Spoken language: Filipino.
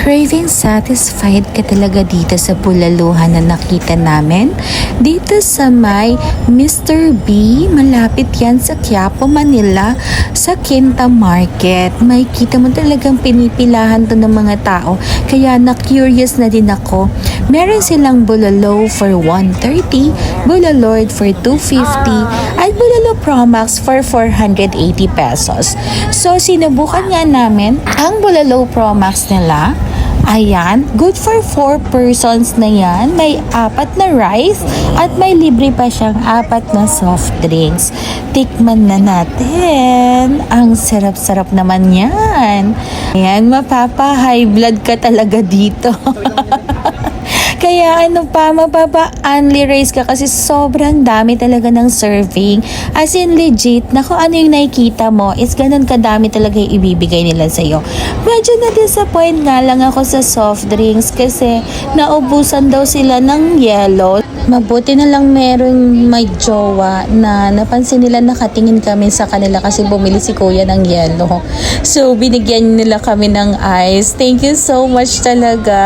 Craving satisfied ka talaga dito sa bulaluhan na nakita namin. Dito sa may Mr. B, malapit yan sa Quiapo, Manila, sa Quinta Market. May kita mo talagang pinipilahan to ng mga tao. Kaya na-curious na din ako. Meron silang bulalo for 130, bulalord for 250, at bulalo Promax for 480 pesos. So, sinubukan nga namin ang bulalo Promax nila. Ayan, good for 4 persons na yan. May 4 na rice at may libre pa siyang 4 na soft drinks. Tikman na natin. Ang sarap-sarap naman yan. Ayan, mapapa-high blood ka talaga dito. Kaya mapapa-only rice ka kasi sobrang dami talaga ng serving. As in legit, na kung ano yung nakikita mo, is ganun kadami talaga yung ibibigay nila sa'yo. Medyo na-disappoint nga lang ako sa soft drinks kasi naubusan daw sila ng yellow. Mabuti na lang merong may jowa na napansin nila nakatingin kami sa kanila kasi bumili si kuya ng yellow. So, binigyan nila kami ng ice. Thank you so much talaga.